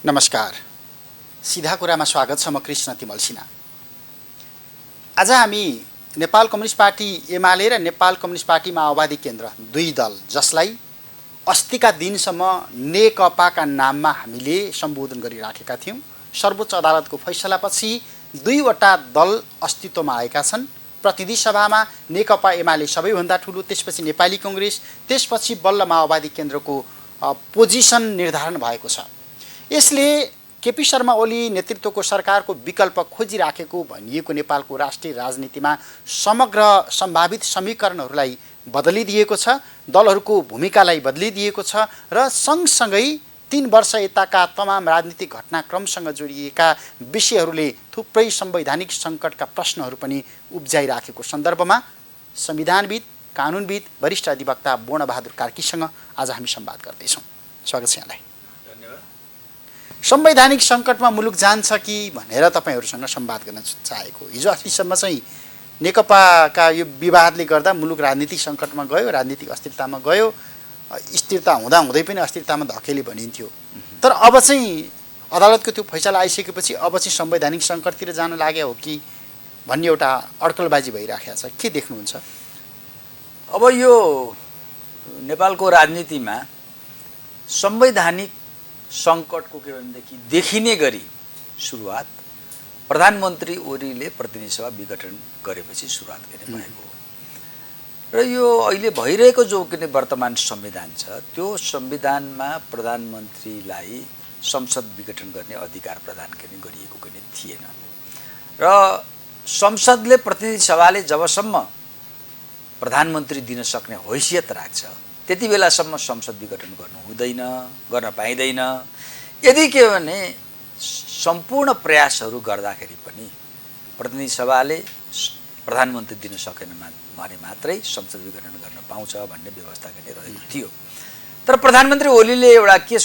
नमस्कार। सीधा कुरामा स्वागत छ। म कृष्ण तिमल सिन्हा। आज हामी नेपाल कम्युनिस्ट पार्टी एमाले र नेपाल कम्युनिस्ट पार्टी माओवादी केन्द्र दुई दल जसलाई अस्तिका दिनसम्म नेकपाका नाममा हामीले सम्बोधन गरिराखेका थियौँ, सर्वोच्च अदालतको फैसलापछि दुईवटा दल अस्तित्वमा आएका छन्। प्रतिनिधि सभामा नेकपा एमाले सबैभन्दा ठुलो, त्यसपछि नेपाली कङ्ग्रेस, त्यसपछि बल्ल माओवादी केन्द्रको पोजिसन निर्धारण भएको छ। यसले केपी शर्मा ओली नेतृत्वको सरकारको विकल्प खोजिराखेको भनिएको नेपालको राष्ट्रिय राजनीतिमा समग्र सम्भावित समीकरणहरूलाई बदलिदिएको छ, दलहरूको भूमिकालाई बदलिदिएको छ र सँगसँगै 3 वर्ष यताका तमाम राजनीतिक घटनाक्रमसँग जोडिएका विषयहरूले थुप्रै संवैधानिक सङ्कटका प्रश्नहरू पनि उब्जाइराखेको सन्दर्भमा संविधानविद, कानुनविद, वरिष्ठ अधिवक्ता बोर्णबहादुर कार्कीसँग आज हामी संवाद गर्दैछौँ। स्वागत छ यहाँलाई। संवैधानिक सङ्कटमा मुलुक जान्छ कि भनेर तपाईँहरूसँग संवाद गर्न चाहेको। हिजो अस्तिसम्म चाहिँ नेकपाका यो विवादले गर्दा मुलुक राजनीतिक सङ्कटमा गयो, राजनीतिक अस्थिरतामा गयो, स्थिरता हुँदाहुँदै पनि अस्थिरतामा धकेली भनिन्थ्यो। तर अब चाहिँ अदालतको त्यो फैसला आइसकेपछि अब चाहिँ संवैधानिक सङ्कटतिर जान लाग्यो हो कि भन्ने एउटा अड्कलबाजी भइराखेको छ। के देख्नुहुन्छ? अब यो नेपालको राजनीतिमा संवैधानिक सङ्कटको के भनेदेखि देखिने गरी सुरुवात प्रधानमन्त्री ओलीले प्रतिनिधि सभा विघटन गरेपछि सुरुवात गर्ने भएको हो। र यो अहिले भइरहेको जो किन वर्तमान संविधान छ, त्यो संविधानमा प्रधानमन्त्रीलाई संसद विघटन गर्ने अधिकार प्रदान गरिएको पनि थिएन। र संसदले, प्रतिनिधि सभाले जबसम्म प्रधानमन्त्री दिन सक्ने हैसियत राख्छ त्यति बेलासम्म संसद विघटन गर्नु हुँदैन, गर्न पाइँदैन। यदि के भने सम्पूर्ण प्रयासहरू गर्दाखेरि पनि प्रतिनिधि सभाले प्रधानमन्त्री दिन सकेन भने मात्रै संसद विघटन गर्न पाउँछ भन्ने व्यवस्था गर्ने रहेको थियो। तर प्रधानमन्त्री ओलीले एउटा के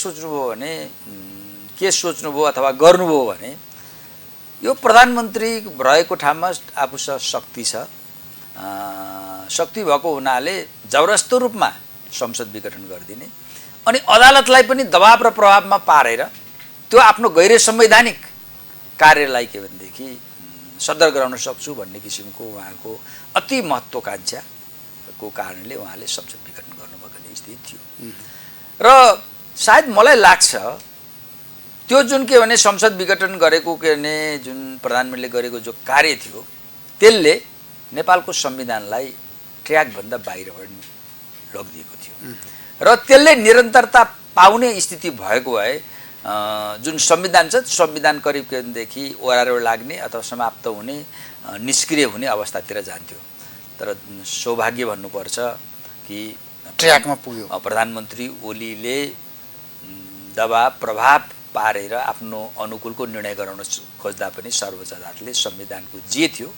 सोच्नुभयो अथवा गर्नुभयो भने यो प्रधानमन्त्री रहेको ठाउँमा आफूसँग शक्ति छ, शक्ति भएको हुनाले जबरजस्ती रूपमा संसद विघटन गरिदिने अनि अदालतलाई पनि दबाब र प्रभावमा पारेर त्यो आफ्नो गैर संवैधानिक कार्यलाई के भनेदेखि सदर गराउन सक्छु भन्ने किसिमको उहाँको अति महत्त्वाकांक्षाको कारणले उहाँले संसद विघटन गर्नुभएको स्थिति थियो। र सायद मलाई लाग्छ त्यो जुन के भने संसद विघटन गरेको के भने जुन प्रधानमन्त्रीले गरेको जो कार्य थियो त्यसले नेपालको संविधानलाई ट्र्याकभन्दा बाहिर लगिदिएको थियो र त्यसले निरन्तरता पाउने स्थिति भएको भए जुन संविधान छ, संविधान करिब देखि ओह्रालो लाग्ने अथवा समाप्त हुने, निष्क्रिय हुने अवस्थातिर जान्थ्यो। तर सौभाग्य भन्नुपर्छ कि ट्र्याकमा पुग्यो। प्रधानमन्त्री ओलीले दबाब प्रभाव पारेर आफ्नो अनुकूलको निर्णय गराउन खोज्दा पनि सर्वोच्च अदालतले संविधानको जे थियो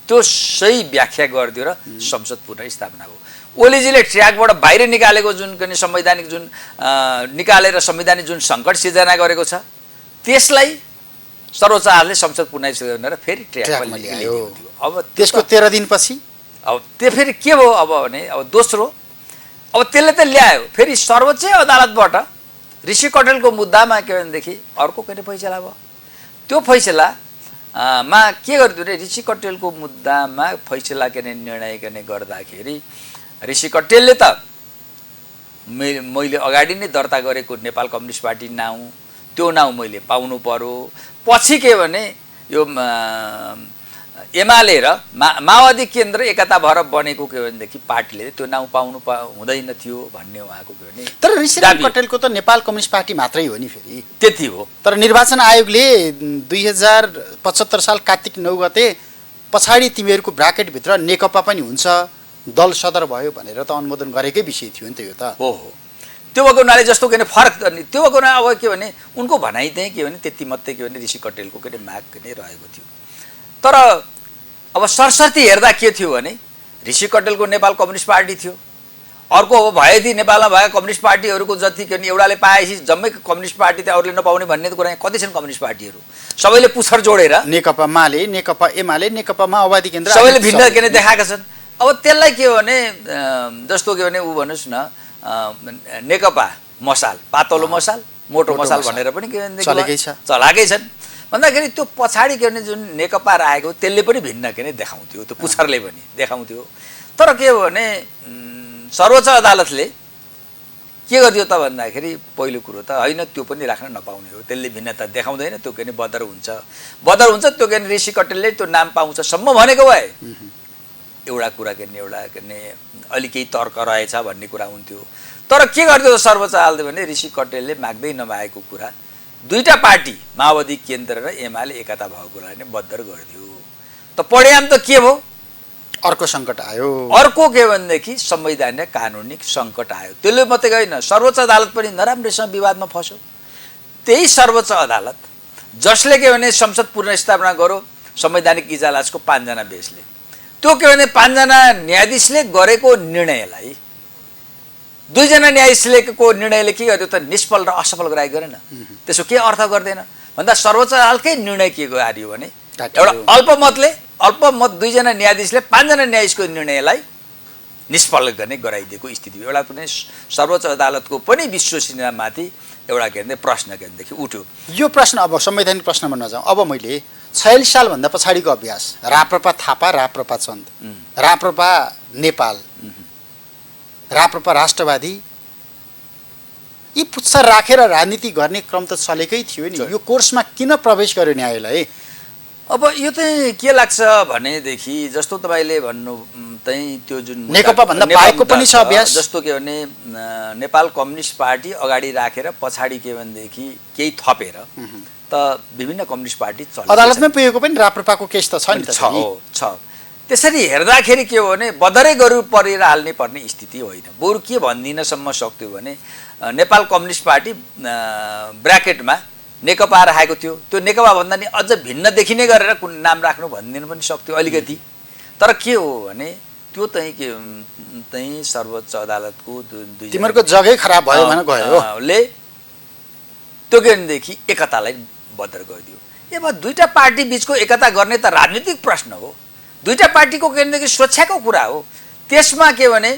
त्यो सही व्याख्या गरिदियो र संसद पुनर्स्थापना हो। ओलीजीले ट्र्याकबाट बाहिर निकालेको जुन पनि संवैधानिक जुन निकालेर संवैधानिक जुन सङ्कट सिर्जना गरेको छ त्यसलाई सर्वोच्च अदालतले संसद पुनर्स्थापना गरेर फेरि ट्र्याकमा ल्यायो। अब त्यसको 13 दिनपछि अब त्यो फेरि के भयो अब भने अब दोस्रो अब त्यसले त ल्यायो फेरि सर्वोच्च अदालतबाट ऋषि कटेलको मुद्दामा के भनेदेखि अर्को कुनै फैसला भयो। त्यो फैसला मा के गरिदियो भने ऋषि कटेलको मुद्दामा फैसला गर्ने निर्णय गर्ने गर्दाखेरि ऋषि कटेलले त मैले अगाडि नै दर्ता गरेको नेपाल कम्युनिस्ट पार्टी नाउँ त्यो नाउँ मैले पाउनु पर्यो। पछि के भने यो एमाले र माओवादी केन्द्र एकता भएर बनेको के भनेदेखि पार्टीले त्यो नाउँ पाउनु हुँदैन थियो भन्ने उहाँको के भने। तर ऋषि कटेलको त नेपाल कम्युनिस्ट पार्टी मात्रै हो नि, फेरि त्यति हो। तर निर्वाचन आयोगले 2075 साल कार्तिक 9 गते पछाडि तिमीहरूको ब्राकेटभित्र नेकपा पनि हुन्छ, दल सदर भयो भनेर त अनुमोदन गरेकै विषय थियो नि त यो त। हो त्यो भएको हुनाले जस्तो के भने फरक त्यो भएको हुनाले अब के भने उनको भनाइ चाहिँ के भने त्यति मात्रै के भने ऋषि कटेलको के माग नै रहेको थियो। तर अब सरसर्ती हेर्दा के थियो भने ऋषि कटेलको नेपाल कम्युनिस्ट पार्टी थियो, अर्को अब भएदेखि नेपालमा भएका कम्युनिस्ट पार्टीहरूको जति के भने एउटाले पाएपछि जम्मै कम्युनिस्ट पार्टी त अरूले नपाउने भन्ने कुरा कति छन् कम्युनिस्ट पार्टीहरू सबैले पुच्छर जोडेर नेकपा माले, नेकपा एमाले, नेकपा माओवादी केन्द्र सबैले भिन्न के देखाएका छन्। अब त्यसलाई के भने जस्तो के भने ऊ भन्नुहोस् न नेकपा मसाल, पातलो मसाल, मोटो मोटो मसाल मसाल। भनेर पनि के भनेदेखि चलेकै छ। चलाएकै छन् भन्दाखेरि त्यो पछाडि के भने जुन नेकपा राखेको त्यसले पनि भिन्न के नै देखाउँथ्यो, त्यो पुच्छरले पनि देखाउँथ्यो। तर के हो भने सर्वोच्च अदालतले के गरिदियो त भन्दाखेरि पहिलो कुरो त होइन, त्यो पनि राख्न नपाउने हो, त्यसले भिन्नता देखाउँदैन, त्यो के भने बदर हुन्छ त्यो के भने ऋषि कटेलले त्यो नाम पाउँछ सम्म भनेको भए एउटा कुरा के भने अलि केही तर्क रहेछ भन्ने कुरा हुन्थ्यो। तर के गरिदियो सर्वोच्च अदालतले भने ऋषि कटेलले माग्दै नमागेको कुरा दुईटा पार्टी माओवादी केन्द्र र एमाले एकता भएको कुरालाई नै बद्दर गरिदियो। त परिणाम त के भयो? अर्को सङ्कट आयो। अर्को के भनेदेखि संवैधानिक कानुनिक सङ्कट आयो। त्यसले मात्रै होइन, सर्वोच्च अदालत पनि नराम्रोसँग विवादमा फस्यो। त्यही सर्वोच्च अदालत जसले के भने संसद पुनर्स्थापना गर्यो संवैधानिक इजलासको 5 जना बेन्चले, त्यो के भने 5 जना न्यायाधीशले गरेको निर्णयलाई 2 जना न्यायाधीशको निर्णयले के गर्यो त निष्फल र असफल गराइ गरेन। त्यसो के अर्थ गर्दैन भन्दा सर्वोच्च अदालतकै निर्णय के गरियो भने एउटा अल्पमत 2 जना न्यायाधीशले 5 जना न्यायाधीशको निर्णयलाई निष्फल गर्ने गराइदिएको स्थिति हो। एउटा पनि सर्वोच्च अदालतको पनि विश्वसनीयतामाथि एउटा के भने प्रश्न के भनेदेखि उठ्यो। यो प्रश्न अब संवैधानिक प्रश्नमा नजाउँ। अब मैले 46 सालभन्दा पछाडिको अभ्यास, राप्रपा थापा, राप्रपा चन्द, राप्रपा नेपाल, राप्रपा राष्ट्रवादी, यी पुच्छर राखेर राजनीति गर्ने क्रम त चलेकै थियो नि। यो कोर्समा किन प्रवेश गर्यो न्यायालय? अब यो चाहिँ के लाग्छ भनेदेखि जस्तो तपाईँले भन्नु चाहिँ त्यो जुन नेकपा भन्दा बाहेकको पनि छ अभ्यास। जस्तो के भने नेपाल कम्युनिस्ट पार्टी अगाडि राखेर पछाडि के भनेदेखि केही थपेर त विभिन्न कम्युनिस्ट पार्टी चल्छ। अदालतमै पुगेको पनि राप्रपाको केस त छ नि त। छ। त्यसरी हेर्दाखेरि के हो भने बदरै गरु परेर हाल्ने पर्ने स्थिति होइन। बरु के भनिदिनसम्म सक्थ्यो भने नेपाल कम्युनिस्ट पार्टी ब्राकेटमा नेकपा राखेको थियो, त्यो नेकपा भन्दा नि अझ भिन्न देखिने गरेर कुन नाम राख्नु भनिदिनु पनि सक्थ्यो अलिकति। तर के हो भने त्यो चाहिँ सर्वोच्च अदालतको तिमीहरूको जगै खराब भयो भने गयो ले त्यो के भनेदेखि एकतालाई बदर गरिदियो। अब दुईटा पार्टी बिचको एकता गर्ने त राजनीतिक प्रश्न हो, दुईटा पार्टीको के भनेदेखि सुरक्षाको कुरा हो। त्यसमा के भने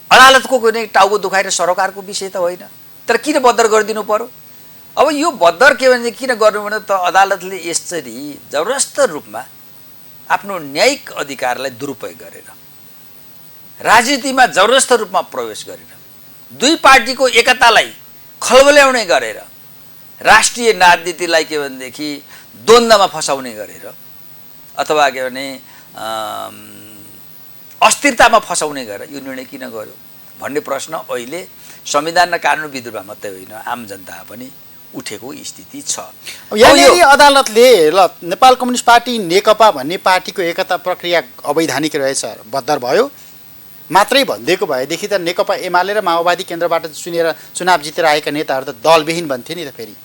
अदालतको कुनै टाउको दुखाएर सरकारको विषय त होइन। तर किन बदर गरिदिनु पर्यो? अब यो बदर के भने किन गर्नु भने त अदालतले यसरी जबरजस्त रूपमा आफ्नो न्यायिक अधिकारलाई दुरुपयोग गरेर राजनीतिमा जबरजस्त रूपमा प्रवेश गरेर दुई पार्टीको एकतालाई खलबल्याउने गरेर राष्ट्रिय राजनीतिलाई के भनेदेखि द्वन्द्वमा फसाउने गरेर अथवा के भने अस्थिरतामा फसाउने गरेर यो निर्णय किन गर्यो भन्ने प्रश्न अहिले संविधान र कानुनविदमा मात्रै होइन आम जनता पनि उठेको स्थिति छ। यहाँनिर अदालतले ल नेपाल कम्युनिस्ट पार्टी नेकपा भन्ने पार्टीको एकता प्रक्रिया अवैधानिक रहेछ बद्दर भयो मात्रै भनिदिएको भएदेखि त नेकपा एमाले र माओवादी केन्द्रबाट चुनाव जितेर आएका नेताहरू त दलविहीन भन्थे नि त फेरि।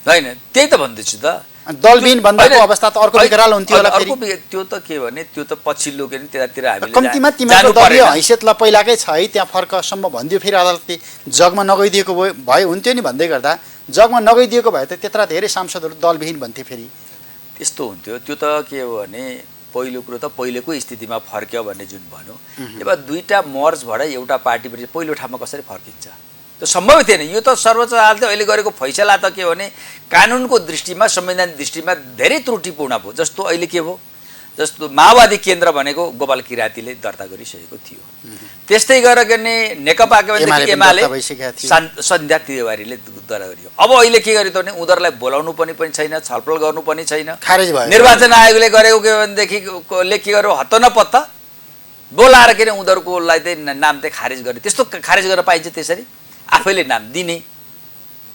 होइन त्यही त भन्दैछु त, दलविहीन भन्दाको अवस्था त अर्को विकराल हुन्थ्यो होला फेरि। त्यो त के भने त्यो त पछिल्लो के त्यतातिर हामीले कम्तीमा तिमीहरूको दलीय हैसियत ल पहिलाकै छ है त्यहाँ फर्कसम्म भनिदियो फेरि अदालतले जगमा नगइदिएको भए हुन्थ्यो नि भन्दै गर्दा जगमा नगइदिएको भए त त्यत्रा धेरै सांसदहरू दलविहीन भन्थे फेरि। त्यस्तो हुन्थ्यो। त्यो त के हो भने पहिलो कुरो त पहिलेको स्थितिमा फर्क्यो भन्ने जुन भन्यो अब दुईटा मर्ज भएर एउटा पार्टीबाट पहिलो ठाउँमा कसरी फर्किन्छ त्यो सम्भव थिएन। यो त सर्वोच्च अदालतले अहिले गरेको फैसला त के हो भने कानुनको दृष्टिमा संवैधानिक दृष्टिमा धेरै त्रुटिपूर्ण भयो। जस्तो अहिले के भयो जस्तो माओवादी केन्द्र भनेको गोपाल किरातीले दर्ता गरिसकेको थियो, त्यस्तै गरेर गर्ने नेकपा के भने एमाले सन्ध्या तिवारीले दर्ता गरियो। अब अहिले के गर्यो त भने उनीहरूलाई बोलाउनु पनि छैन, छलफल गर्नु पनि छैन, खारेज भयो। निर्वाचन आयोगले गरेको के भनेदेखि के गर्यो हत्त नपत्त बोलाएर के अरे उनीहरूकोलाई चाहिँ नाम चाहिँ खारेज गर्यो। त्यस्तो खारेज गर्न पाइन्छ त्यसरी आफैले नाम दिने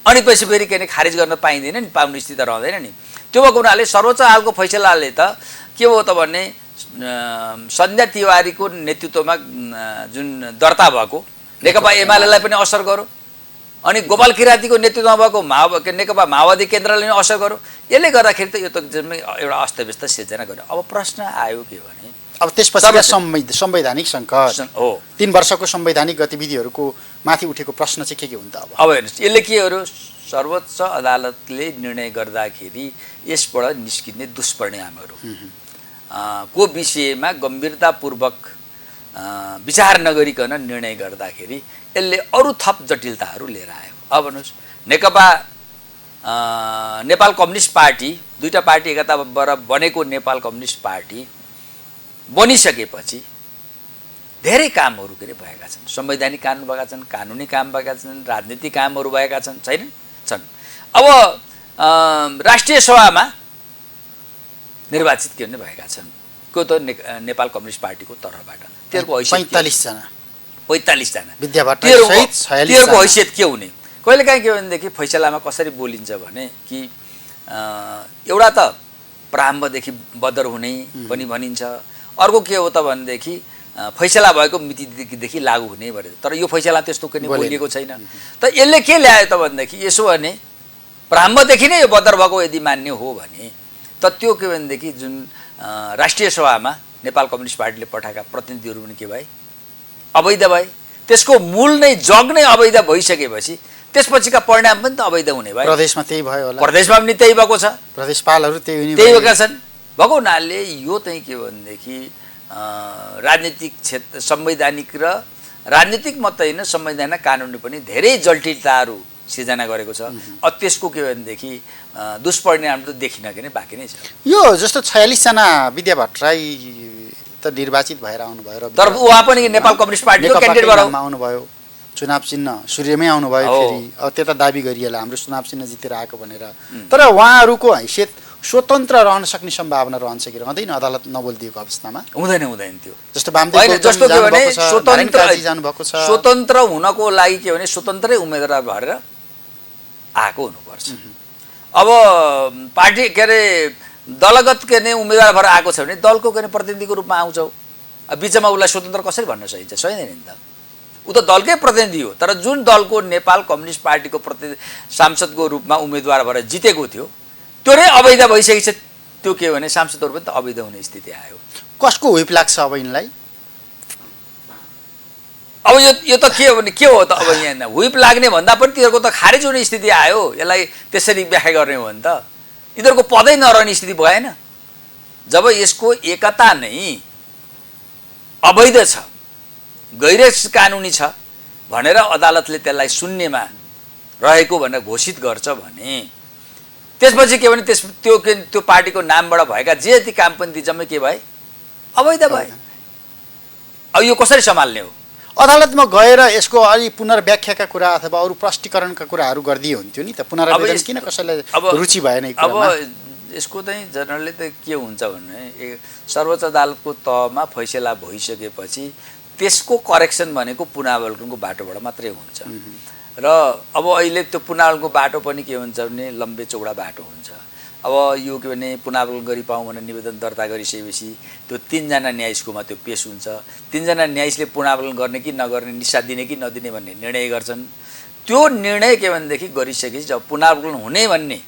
अनि पछि फेरि के अरे खारेज गर्न पाइँदैन नि, पाउने स्थिति रहँदैन नि। त्यो भएको हुनाले सर्वोच्च अदालतको फैसलाले त के हो त भने सन्ध्या तिवारीको नेतृत्वमा जुन दर्ता भएको नेकपा एमालेलाई पनि असर गर्यो अनि गोपाल किरातीको नेतृत्वमा भएको नेकपा माओवादी केन्द्रले पनि असर गर्यो। यसले गर्दाखेरि त यो त जम्मै एउटा अस्तव्यस्त सिर्जना गर्यो। अब प्रश्न आयो के भने अब त्यसपछि संवैधानिक सङ्कट हो, 3 वर्षको संवैधानिक गतिविधिहरूको माथि उठेको प्रश्न चाहिँ के हुन्छ? अब हेर्नुहोस् यसले के गर्यो सर्वोच्च अदालतले निर्णय गर्दाखेरि यसबाट निस्किने दुष्परिणामहरू को विषयमा गम्भीरतापूर्वक विचार नगरिकन निर्णय गर्दाखेरि यसले अरू थप जटिलताहरू लिएर आयो। अब भन्नुहोस् नेकपा नेपाल कम्युनिस्ट पार्टी, दुईटा पार्टी एकताबाट बनेको नेपाल कम्युनिस्ट पार्टी बनिसकेपछि धेरै कामहरू के अरे भएका छन्। संवैधानिक कानुन भएका छन्, कानुनी काम भएका छन्, राजनीतिक कामहरू भएका छन्, छन्। अब राष्ट्रिय सभामा निर्वाचित के भने भएका छन् को त नेपाल कम्युनिस्ट पार्टीको तर्फबाट। त्यसको हैसियत 45 जना विद्याबाट त्यसको हैसियत के हुने? कहिलेकाहीँ के भनेदेखि फैसलामा कसरी बोलिन्छ भने कि एउटा त प्रारम्भदेखि बदर हुने पनि भनिन्छ, अर्को के हो त भनेदेखि फैसला भएको मितिदेखि लागू हुने भनेर। तर यो फैसला त्यस्तो कुनै बोलिएको छैन। त यसले के ल्यायो त भनेदेखि यसो भने प्रारम्भदेखि नै यो बदर भएको यदि मान्य हो भने त त्यो के भनेदेखि जुन राष्ट्रिय सभामा नेपाल कम्युनिस्ट पार्टीले पठाएका प्रतिनिधिहरू पनि के भए? अवैध भए। त्यसको मूल नै जग नै अवैध भइसकेपछि त्यसपछिका परिणाम पनि त अवैध हुने भए। प्रदेशमा त्यही भयो होला, प्रदेशमा पनि त्यही भएको छ, प्रदेशपालहरू त्यही भएका छन्। भएको हुनाले यो चाहिँ के भनेदेखि राजनीतिक क्षेत्र संवैधानिक र राजनीतिक मात्रै होइन संवैधानिक कानुनले पनि धेरै जटिलताहरू सिर्जना गरेको छ। त्यसको के भनेदेखि दुष्परिणाम त देखिन के नै बाँकी नै छ। यो जस्तो 46 जना विद्या भट्टराई त निर्वाचित भएर आउनुभयो र तर उहाँ पनि नेपाल कम्युनिस्ट पार्टीको क्यान्डिडेट भएर आउनुभयो, चुनाव चिन्ह सूर्यमै आउनुभयो। फेरि अब त्यता दाबी गरिएला हाम्रो चुनाव चिन्ह जितेर आएको भनेर। तर उहाँहरूको हैसियत स्वतन्त्र रहन सक्ने सम्भावना रहन्छ कि रहँदैन अदालत नबोलिदिएको अवस्थामा? हुँदैन त्यो। जस्तो वामदेव जस्तो के भने जानुभएको छ, स्वतन्त्र हुनको लागि के भने स्वतन्त्रै उम्मेदवार भएर आएको हुनुपर्छ। अब पार्टी के अरे दलगत के नै उम्मेदवार भएर आएको छ भने दलको के प्रतिनिधिको रूपमा आउँछ। अब बिचमा उसलाई स्वतन्त्र कसरी भन्न सकिन्छ? सकिँदैन नि त। ऊ त दलकै प्रतिनिधि हो। तर जुन दलको नेपाल कम्युनिस्ट पार्टीको सांसदको रूपमा उम्मेदवार भएर जितेको थियो त्यो नै अवैध भइसकेको छ। त्यो के भने सांसदहरू पनि त अवैध हुने स्थिति आयो। कसको हुइप लाग्छ अब यिनलाई? अब यो त के हो भने के हो त? अब यहाँ हुइप लाग्ने भन्दा पनि तिनीहरूको त खारेज हुने स्थिति आयो। यसलाई त्यसरी व्याख्या गर्ने हो भने त यिनीहरूको पदै नरहने स्थिति भएन। जब यसको एकता नै अवैध छ, गैर कानुनी छ भनेर अदालतले त्यसलाई शून्यमा रहेको भनेर घोषित गर्छ भने त्यसपछि के भने त्यो पार्टीको नामबाट भएका जे जति काम पनि ती जम्मै के भए? अवैध भए। अब यो कसरी सम्हाल्ने हो? अदालतमा गएर यसको अलि पुनर्व्याख्याका कुरा अथवा अरू प्रष्टीकरणका कुराहरू गरिदिए हुन्थ्यो नि त। पुनरावेदन किन कसैलाई रुचि भएन? अब यसको चाहिँ जनरली त के हुन्छ भने सर्वोच्च अदालतको तहमा फैसला भइसकेपछि त्यसको करेक्सन भनेको पुनरावलोकनको बाटोबाट मात्रै हुन्छ। र अब अहिले त्यो पुनरावलोकनको बाटो पनि के हुन्छ भने लम्बे चौडा बाटो हुन्छ। अब यो के भने पुनरावलोकन गरी पाऊँ भनेर निवेदन दर्ता गरिसकेपछि त्यो 3 जना न्यायाधीशकोमा त्यो पेश हुन्छ। 3 जना न्यायाधीशले पुनरावलोकन गर्ने कि नगर्ने, निशा दिने कि नदिने भन्ने निर्णय गर्छन्। त्यो निर्णय के भनेदेखि गरिसकेपछि जब पुनरावलोकन हुने भन्ने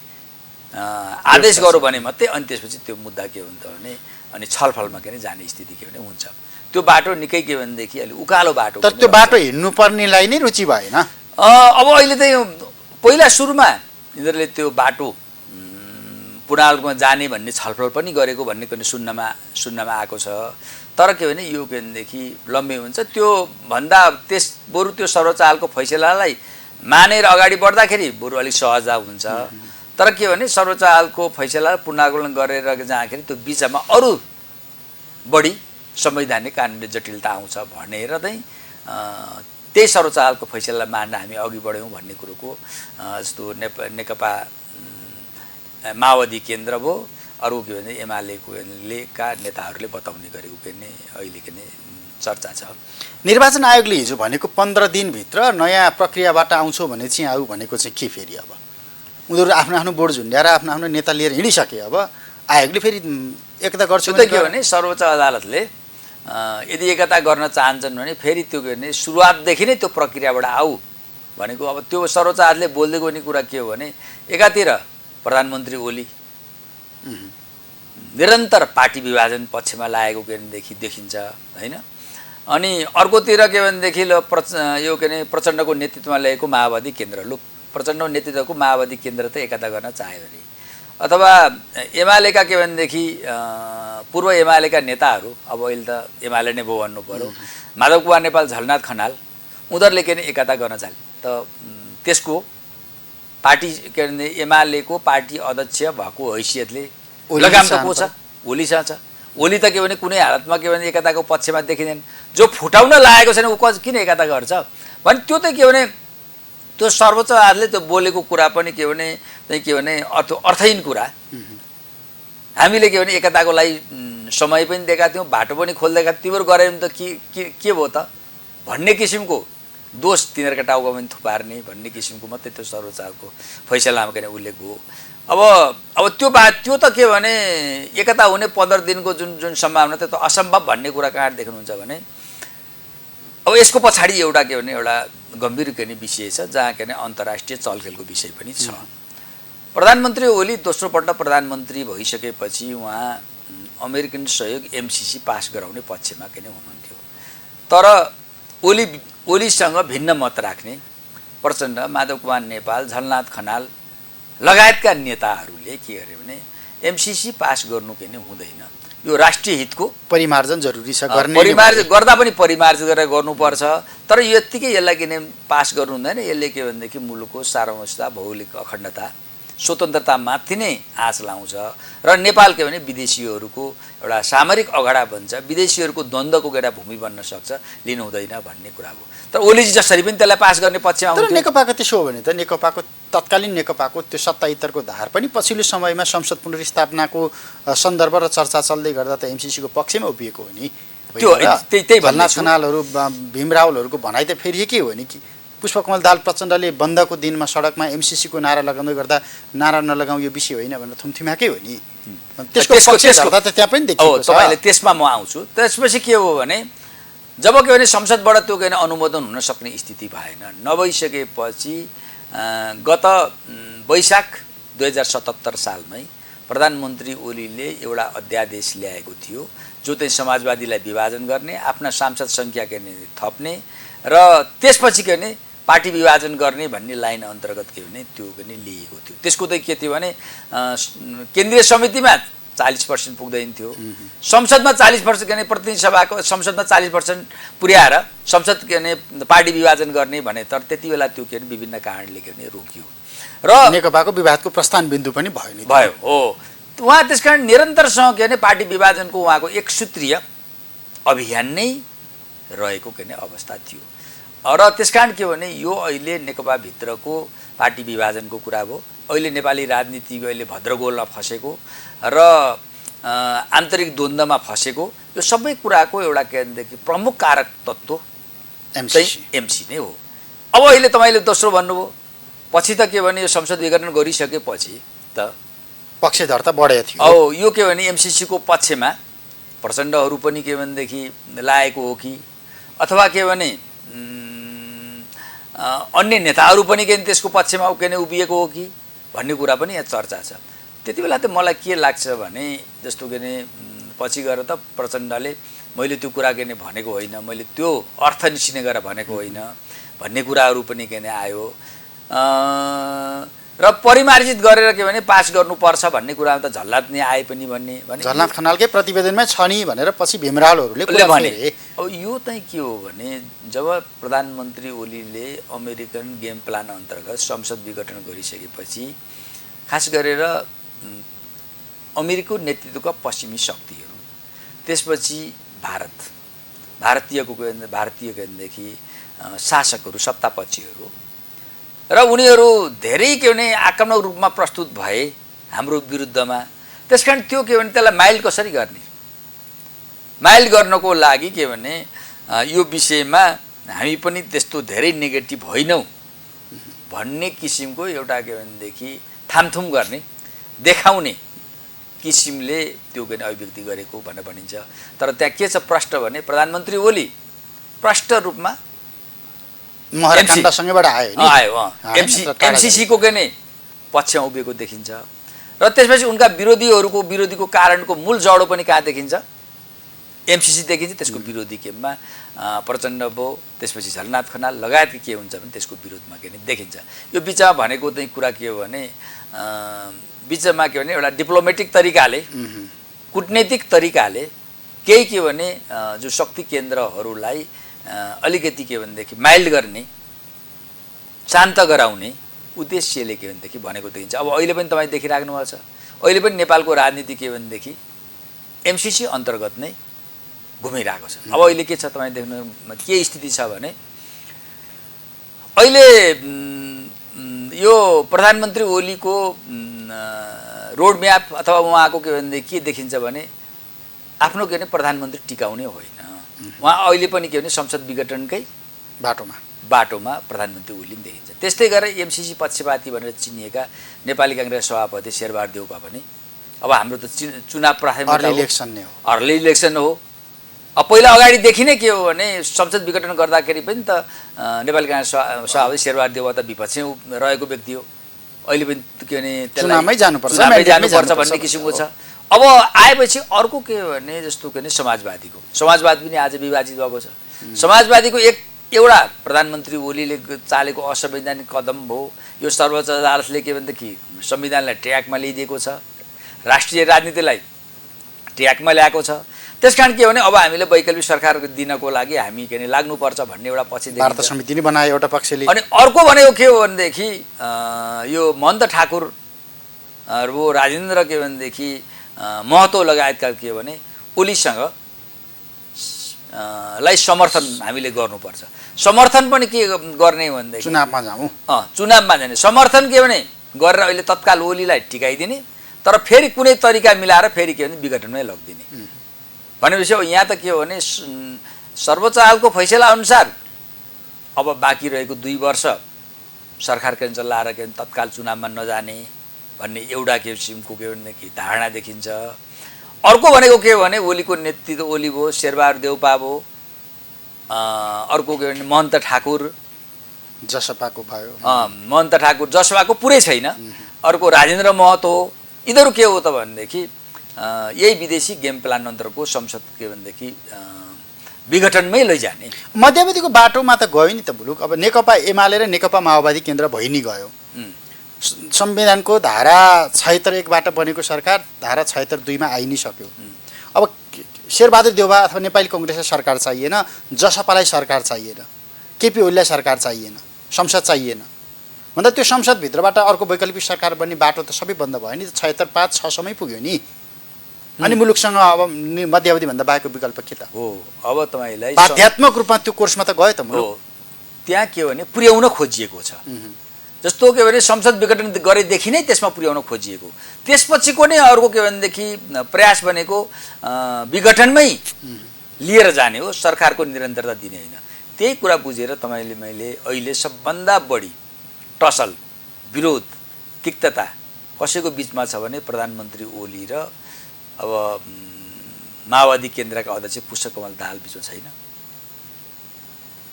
आदेश गरौँ भने मात्रै अनि त्यसपछि त्यो मुद्दा के हुन्छ भने अनि छलफलमा के जाने स्थिति के भने हुन्छ। त्यो बाटो निकै के भनेदेखि अलि उकालो बाटो। तर त्यो बाटो हिँड्नुपर्नेलाई नै रुचि भएन। अब अहिले त पहिला सुरुमा यिनीहरूले त्यो बाटो पुनरावलोकनमा जाने भन्ने छलफल पनि गरेको भन्ने पनि सुन्नमा आएको छ। तर के भने यो के भनेदेखि लम्बे हुन्छ। त्यो भन्दा बरु त्यो सर्वोच्च अदालतको फैसलालाई मानेर अगाडि बढ्दाखेरि बरु अलिक सहज हुन्छ। तर के भने सर्वोच्च अदालतको फैसला पुनरावलोकन गरेर जाँदाखेरि त्यो बिचमा अरू बढी संवैधानिक कानुनले जटिलता आउँछ भनेर चाहिँ त्यही सर्वोच्च अदालतको फैसलालाई मान्न हामी अघि बढ्यौँ भन्ने कुरोको जस्तो नेकपा माओवादी केन्द्र भयो, अरू के भने एमालेका नेताहरूले बताउने गरेको के नै अहिले के नै चर्चा छ। निर्वाचन आयोगले हिजो भनेको 15 दिनभित्र नयाँ प्रक्रियाबाट आउँछौ भने चाहिँ आऊ भनेको चाहिँ के? फेरि अब उनीहरू आफ्नो आफ्नो बोर्ड झुन्ड्याएर आफ्नो आफ्नो नेता लिएर हिँडिसके। अब आयोगले फेरि एकता गर्छ त के भने सर्वोच्च अदालतले यदि एकता गर्न चाहन्छन् भने फेरि त्यो के भने सुरुवातदेखि नै त्यो प्रक्रियाबाट आऊ भनेको। अब त्यो सर्वोच्च अदालतले बोल्दै गर्ने कुरा के हो भने एकातिर प्रधानमन्त्री ओली निरन्तर पार्टी विभाजन पक्षमा लागेको के भनेदेखि देखिन्छ होइन। अनि अर्कोतिर के भनेदेखि यो के भने प्रचण्डको नेतृत्वमा ल्याएको माओवादी केन्द्र, प्रचण्डको नेतृत्वको माओवादी केन्द्र त एकता गर्न चाह्यो अरे। अथवा एमालेका के भनेदेखि पूर्व एमालेका नेताहरू, अब अहिले त एमाले नै भयो भन्नु पऱ्यो, माधव कुमार नेपाल, झलनाथ खनाल, उनीहरूले के भने एकता गर्न चाहे त त्यसको पार्टी के भने एमालेको पार्टी अध्यक्ष भएको हैसियतले ओली लगाम त शाह को छ? ओलीसँग छ। ओली त के भने कुनै हालतमा के भने एकताको पक्षमा देखिँदैन। जो फुटाउन लागेको छैन ऊ किन एकता गर्छ भने त्यो त के भने त्यो सर्वोच्च अदालतले त्यो बोलेको कुरा पनि के भने चाहिँ के भने अर्थहीन कुरा। हामीले के भने एकताको लागि समय पनि दिएका थियौँ, बाटो पनि खोलिदिएका थियौँ, तिम्रो गऱ्यो भने त के भयो त भन्ने किसिमको दोष तिनीहरूका टाउको पनि थुपार्ने भन्ने किसिमको मात्रै त्यो सर्वोच्च अदालतको फैसलामा के उल्लेख भयो। अब त्यो त्यो त के भने एकता हुने 15 दिनको जुन सम्भावना त्यो त असम्भव भन्ने कुरा कहाँ देख्नुहुन्छ भने अब यसको पछाडि एउटा के भने एउटा गम्भीर के विषय छ जहाँ के अन्तर्राष्ट्रिय चलखेलको विषय पनि छ। प्रधानमन्त्री ओली दोस्रो पल्ट प्रधानमन्त्री भइसकेपछि उहाँ अमेरिकन सहयोग एमसिसी पास गराउने पक्षमा के हुनुहुन्थ्यो। तर ओलीसँग भिन्न मत राख्ने प्रचण्ड, माधव कुमार नेपाल, झलनाथ खनाल लगायतका नेताहरूले के गरे भने एमसिसी पास गर्नु के हुँदैन, यो राष्ट्रिय हितको परिमार्जन जरुरी छ, परिमार्जन गर्दा पनि परिमार्जन गरेर गर्नुपर्छ। तर यत्तिकै यसलाई किन पास गर्नु हुँदैन, यसले के भनेदेखि मुलुकको सार्वभौमिकता, भौगोलिक अखण्डता, स्वतन्त्रतामाथि नै आँच लाउँछ र नेपाल के भने विदेशीहरूको एउटा सामरिक अगडा बन्छ, विदेशीहरूको द्वन्द्वको एउटा भूमि बन्न सक्छ, लिनु हुँदैन भन्ने कुरा हो। तर ओलीजी जसरी पनि त्यसलाई पास गर्ने पक्षमा तर नेकपाको त्यसो हो भने त नेकपाको तत्कालीन नेकपाको त्यो सत्ताइत्तरको धार पनि पछिल्लो समयमा संसद पुनर्स्थापनाको सन्दर्भ र चर्चा चल्दै गर्दा त एमसिसीको पक्षमा उभिएको हो नि। त्यो त्यही झलनाथ खनालहरू, भीम रावलहरूको भनाइ त फेरि के हो नि कि पुष्पकमल दाहाल प्रचण्डले बन्दको दिनमा सडकमा एमसिसीको नारा लगाउँदै गर्दा नारा नलगाउँ यो विषय होइन भनेर थुमथुमाकै हो नि। त्यसको पक्षधरता त त्यहाँ पनि देखिएको छ। तपाईँले त्यसमा म आउँछु। त्यसपछि के हो भने जब के भने संसदबाट त्यो के अनुमोदन हुन सक्ने स्थिति भएन, नभइसकेपछि गत वैशाख 2077 सालमै प्रधानमन्त्री ओलीले एउटा अध्यादेश ल्याएको थियो जो चाहिँ समाजवादीलाई विभाजन गर्ने, आफ्ना सांसद सङ्ख्या के थप्ने र त्यसपछि के भने पार्टी विभाजन गर्ने भन्ने लाइन अन्तर्गत के भने त्यो पनि लिएको थियो। त्यसको त के थियो भने केन्द्रीय समितिमा 40% पुग्दैन थियो, संसदमा 40% के भने प्रतिनिधि सभाको संसदमा 40% पुर्याएर संसद के भने पार्टी विभाजन गर्ने भने, तर त्यति बेला त्यो के भने विभिन्न कारणले के भने रोकियो र नेकपाको विवादको प्रस्थान बिन्दु पनि भयो नि। भयो हो। उहाँ त्यसकारण निरन्तरसँग के भने पार्टी विभाजनको उहाँको एक सूत्रीय अभियान नै रहेको के भने अवस्था थियो र त्यसकारण के भने यो अहिले नेकपा भित्रको पार्टी विभाजनको कुरा हो। अहिले नेपाली राजनीति अहिले भद्रगोलमा फसेको र आन्तरिक द्वन्द्वमा फसेको यो सबै कुराको एउटा के भनेदेखि प्रमुख कारक तत्त्व एमसी नै हो। अब अहिले तपाईँले दोस्रो भन्नुभयो, पछि त के भने यो संसद विघटन गरिसकेपछि त पक्षधरता बढेको थियो। औ यो के भने एमसिसीको पक्षमा प्रचण्डहरू पनि के भनेदेखि लागेको हो कि अथवा के भने अन्य नेताहरू पनि के त्यसको पक्षमा के उभिएको हो कि भन्ने कुरा पनि यहाँ चर्चा छ। त्यति बेला त मलाई के लाग्छ भने जस्तो के पछि गएर त प्रचण्डले मैले त्यो कुरा के भनेको होइन, मैले त्यो अर्थ निस्किने गरेर भनेको होइन भन्ने कुराहरू पनि के आयो र परिमार्जित गरेर के भने पास गर्नुपर्छ भन्ने कुरामा त झलनाथ नै आए पनि भन्ने झलनाथ खनालकै प्रतिवेदनमै छ नि भनेर पछि भीमरावलहरूले भने। अब यो चाहिँ के हो भने जब प्रधानमन्त्री ओलीले अमेरिकन गेम प्लान अन्तर्गत संसद विघटन गरिसकेपछि खास गरेर अमेरिकाको नेतृत्वका पश्चिमी शक्तिहरू, त्यसपछि भारतीय के भनेदेखि शासकहरू, सत्तापक्षीहरू र उनीहरू धेरै के भने आक्रामक रूपमा प्रस्तुत भए हाम्रो विरुद्धमा। त्यसकारण त्यो के भने त्यसलाई माइल्ड कसरी गर्ने, माइल्ड गर्नको लागि के भने यो विषयमा हामी पनि त्यस्तो धेरै नेगेटिभ होइनौँ भन्ने किसिमको एउटा के भनेदेखि थामथुम गर्ने देखाउने किसिमले त्यो के अभिव्यक्ति गरेको भनेर भनिन्छ। तर त्यहाँ के छ प्रष्ट भने प्रधानमन्त्री ओली प्रष्ट रूपमा महरकाण्डसँगैबाट आयो एमसिसीको के नै पक्षमा उभिएको देखिन्छ र त्यसपछि उनका विरोधीको कारणको मूल जडो पनि कहाँ देखिन्छ, एमसिसी देखिन्छ। त्यसको विरोधी केमा प्रचण्ड भयो, त्यसपछि झलनाथ खनाल लगायत के हुन्छ भने त्यसको विरोधमा के नै देखिन्छ। यो बिचमा भनेको चाहिँ कुरा के हो भने बिचमा के भने एउटा डिप्लोमेटिक तरिकाले, कूटनीतिक तरिकाले केही के भने जो शक्ति केन्द्रहरूलाई अलिकति के भनेदेखि माइल्ड गर्ने, शान्त गराउने उद्देश्यले के भनेदेखि भनेको देखिन्छ। अब अहिले पनि तपाईँ देखिराख्नु भएको छ, अहिले पनि नेपालको राजनीति के भनेदेखि एमसिसी अन्तर्गत नै घुमिरहेको छ। अब अहिले के छ तपाईँ देख्नु के स्थिति छ भने अहिले यो प्रधानमन्त्री ओलीको रोड म्याप अथवा उहाँको के भनेदेखि के देखिन्छ भने आफ्नो के भने प्रधानमन्त्री टिकाउने होइन, उहाँ अहिले पनि के भने संसद विघटनकै बाटोमा प्रधानमन्त्री ओली देखिन्छ। त्यस्तै गरेर एमसिसी पक्षपाती भनेर चिनिएका नेपाली काङ्ग्रेस सभापति शेरबहादुर देउपा पनि अब हाम्रो त चुनाव प्राथमिकता अर्ली इलेक्सन हो। अब पहिला अगाडिदेखि नै के हो भने संसद विघटन गर्दाखेरि पनि त नेपाली काङ्ग्रेस सभापति शेरबहादुर देउपा त विपक्षै रहेको व्यक्ति हो, अहिले पनि के भने चुनावमै जानुपर्छ भन्ने किसिमको छ। अब आएपछि अर्को के भने जस्तो के भने समाजवाद पनि आज विभाजित भएको छ। समाजवादीको एउटा प्रधानमन्त्री ओलीले चालेको असंवैधानिक कदम हो। यो सर्वोच्च अदालतले के भनेदेखि संविधानलाई ट्र्याकमा ल्याइदिएको छ, राष्ट्रिय राजनीतिलाई ट्र्याकमा ल्याएको छ। त्यसकारण के भने अब हामीले वैकल्पिक सरकार दिनको लागि हामी के भने लाग्नुपर्छ भन्ने एउटा पछि वार्ता समिति नै बनायो एउटा पक्षले। अनि अर्को भनेको के हो भनेदेखि यो महन्त ठाकुर र राजेन्द्र के भनेदेखि महतो लगायतका के भने ओलीसँग लाई समर्थन हामीले गर्नुपर्छ। समर्थन पनि के गर्ने भनेदेखि चुनावमा जाने समर्थन के भने गरेर अहिले तत्काल ओलीलाई टिकाइदिने, तर फेरि कुनै तरिका मिलाएर फेरि के भने विघटनमै लगिदिने भनेपछि अब यहाँ त के हो भने सर्वोच्च अदालतको फैसला अनुसार अब बाँकी रहेको 2 वर्ष सरकार के चलाएर के तत्काल चुनावमा नजाने भन्ने एउटा किसिमको के भनेदेखि धारणा देखिन्छ। अर्को भनेको के भने ओलीको नेतृत्व ओली भयो, शेरबहादुर देउपा भयो, अर्को के भने महन्त ठाकुर जसपाको भयो, महन्त ठाकुर जसपाको पुरै छैन, अर्को राजेन्द्र महतो, यिनीहरू के हो त भनेदेखि यही विदेशी गेम प्लान अन्तर्गतको संसद के भनेदेखि विघटनमै लैजाने मध्यावधिको बाटोमा त गयो नि त मुलुक। अब नेकपा एमाले र नेकपा माओवादी केन्द्र भइ नि गयो। संविधानको धारा 76(1) बाट बनेको सरकार धारा 76(2) मा आइ नै सक्यो। अब शेरबहादुर देउपा अथवा नेपाली कङ्ग्रेसलाई सरकार चाहिएन, जसपालाई सरकार चाहिएन, केपी ओलीलाई सरकार चाहिएन, संसद चाहिएन भन्दा त्यो संसदभित्रबाट अर्को वैकल्पिक सरकार बन्ने बाटो त सबै बन्द भयो नि। 76(5) 6 सम्मै पुग्यो नि। अनि मुलुकसँग अब मध्यावधिभन्दा बाहेकको विकल्प के त हो? अब तपाईँलाई बाध्यात्मक रूपमा त्यो कोर्समा त गयो त मुलुक। त्यहाँ के भने पुर्याउन खोजिएको छ। जस्तो के भने संसद विघटन गरेदेखि नै त्यसमा पुर्याउन खोजिएको, त्यसपछिको नै अर्को के भनेदेखि प्रयास भनेको विघटनमै लिएर जाने हो, सरकारको निरन्तरता दिने होइन। त्यही कुरा बुझेर तपाईँले मैले अहिले सबभन्दा बढी टसल विरोध तिक्तता कसैको बिचमा छ भने प्रधानमन्त्री ओली र अब माओवादी केन्द्रका अध्यक्ष पुष्पकमल दाहाल बिचमा छैन।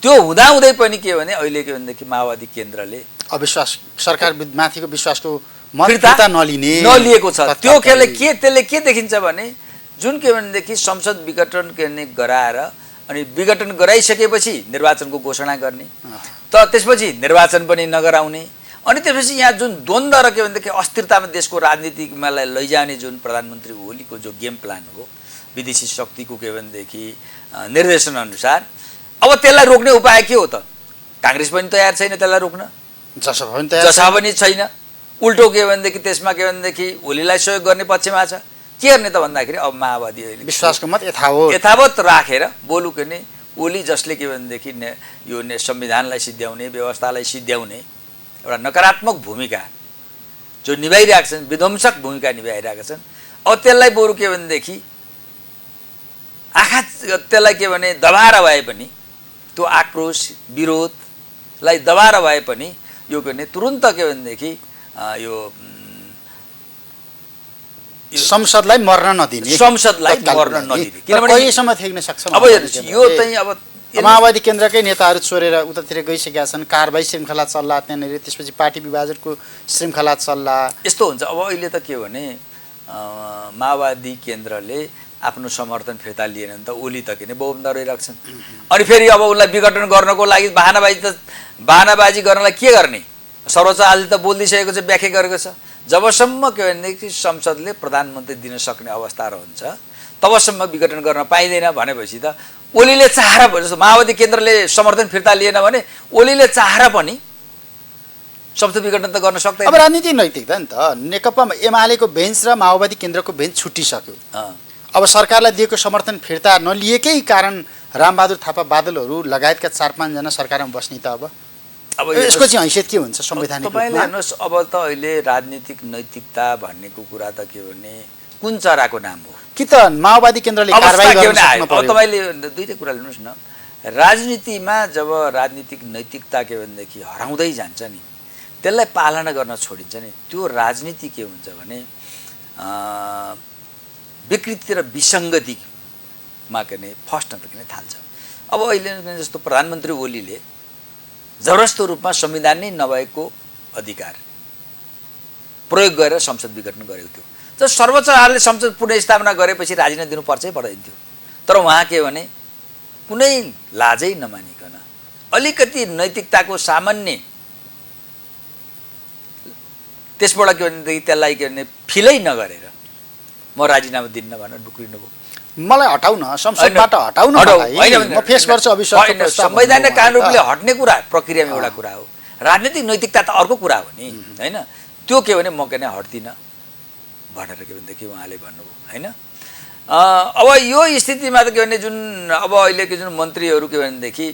त्यो हुँदाहुँदै पनि के भने अहिले के भनेदेखि माओवादी केन्द्रले अविश्वास सरकार माथिको विश्वासको फिर्ता नलिएको छ। त्यो त्यसले के देखिन्छ भने जुन के भनेदेखि संसद विघटन गराएर अनि विघटन गराइसकेपछि निर्वाचनको घोषणा गर्ने, त त्यसपछि निर्वाचन पनि नगराउने, अनि त्यसपछि यहाँ जुन द्वन्द्व र के भनेदेखि अस्थिरतामा देशको राजनीतिमा लैजाने जुन प्रधानमन्त्री ओलीको जो गेम प्लान हो विदेशी शक्तिको के भनेदेखि निर्देशन अनुसार, अब त्यसलाई रोक्ने उपाय के हो त? काङ्ग्रेस पनि तयार छैन त्यसलाई रोक्न, जसपा पनि छैन, उल्टो के भनेदेखि त्यसमा के भनेदेखि ओलीलाई सहयोग गर्ने पक्षमा छ। के गर्ने त भन्दाखेरि अब माओवादी अहिले विश्वासको मत यथावत राखेर बोलु के भने ओली जसले के भनेदेखि यो संविधानलाई सिद्ध्याउने, व्यवस्थालाई सिद्ध्याउने एउटा नकारात्मक भूमिका जो निभाइरहेका छन्, विध्वंसक भूमिका निभाइरहेका छन्, अब त्यसलाई बरु के भनेदेखि आँखा त्यसलाई के भने दबाएर भए पनि त्यो आक्रोश विरोधलाई दबाएर भए पनि यो के भने तुरुन्त के भनेदेखि यो संसदलाई मर्न नदिने, किनभने कहिलेसम्म थेग्न सक्छ। अब यो चाहिँ अब माओवादी केन्द्रकै नेताहरू चोरेर उतातिर गइसकेका छन्, कारबाही श्रृङ्खला चल्ला त्यहाँनिर, त्यसपछि पार्टी विभाजनको श्रृङ्खला चल्ला, यस्तो हुन्छ। अब अहिले त के भने माओवादी केन्द्रले आफ्नो समर्थन फिर्ता लिएन भने त ओली त के बहुमत रहिरहेको छन्, अनि फेरि अब उसलाई विघटन गर्नको लागि बहानाबाजी गर्नलाई के गर्ने? सर्वोच्च अदालतले त बोलिदिइसकेको छ, व्याख्या गरेको छ। जबसम्म के भनेदेखि संसदले प्रधानमन्त्री दिन सक्ने अवस्था रहन्छ तबसम्म विघटन गर्न पाइँदैन भनेपछि त ओलीले चाहेर जस्तो माओवादी केन्द्रले समर्थन फिर्ता लिएन भने ओलीले चाहेर पनि संसद विघटन त गर्न सक्दैन। अब राजनीति नैतिकता नि त नेकपा एमालेको बेन्च र माओवादी केन्द्रको बेन्च छुट्टिसक्यो। अब सरकारलाई दिएको समर्थन फिर्ता नलिएकै कारण रामबहादुर थापा बादलहरू लगायतका 4-5 जना सरकारमा बस्ने त अब यसको चाहिँ हैसियत के हुन्छ संवैधानिक रूपमा? तपाईँले हेर्नुहोस्, अब त अहिले राजनीतिक नैतिकता भन्नेको कुरा त के भने कुन चराको नाम हो? कि त माओवादी केन्द्रले कारबाही गर्न सक्नु पर्यो। तपाईँले दुईटै कुरा लिनुहोस् न, राजनीतिमा जब राजनीतिक नैतिकता के भनेदेखि हराउँदै जान्छ नि, त्यसलाई पालना गर्न छोडिन्छ नि, त्यो राजनीति के हुन्छ भने विकृति र विसङ्गतिमा के भने फस्न त किन थाल्छ। अब अहिले जस्तो प्रधानमन्त्री ओलीले जबरजस्त रूपमा संविधान नै नभएको अधिकार प्रयोग गरेर संसद विघटन गरेको थियो। तर सर्वोच्च अदालतले संसद पुनर्स्थापना गरेपछि राजीनामा दिनुपर्छै पर्दैन थियो। तर उहाँ के भने कुनै लाजै नमानिकन अलिकति नैतिकताको सामान्य त्यसबाट के भनेदेखि त्यसलाई के भने फिलै नगरेर म राजीनामा दिन्न भनेर डुक्रिनुभयो। मलाई हटाउन, संसदबाट हटाउन म फेस गर्छु अविश्वासको प्रस्ताव। संवैधानिक कानुन रूपले हट्ने कुरा प्रक्रियामा एउटा कुरा हो, राजनीतिक नैतिकता त अर्को कुरा हो नि, हैन? त्यो के भने म के नै हट्दिनँ भनेर के भनेदेखि उहाँले भन्नुभयो, हैन? अब यो स्थितिमा त के भने जुन अब अहिलेको जुन मन्त्रीहरू के भनेदेखि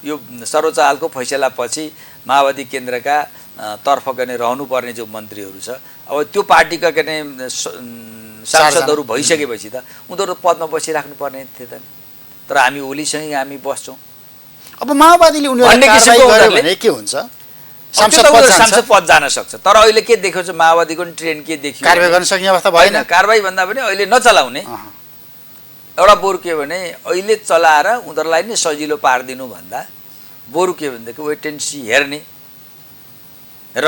यो सर्वोच्च अदालतको फैसलापछि माओवादी केन्द्रका तर्फ के नै रहनुपर्ने जो मन्त्रीहरू छ, अब त्यो पार्टीका के नै सांसदहरू भइसकेपछि त उनीहरू पदमा बसिराख्नु पर्ने थियो त। तर हामी ओलीसँगै हामी बस्छौँ। अब माओवादीले उनीहरूले कारबाही गर्यो भने के हुन्छ? सांसद पद जान सक्छ। तर अहिले के देख्यो छ, माओवादीको ट्रेन्ड के देखियो? कारबाही गर्न सक्ने अवस्था भएन। कारबाही भन्दा पनि अहिले नचलाउने एउटा बरु के भने अहिले चलाएर उनीहरूलाई नै सजिलो पारिदिनु भन्दा बरु के भनेदेखि वेट एन्ड सी हेर्ने र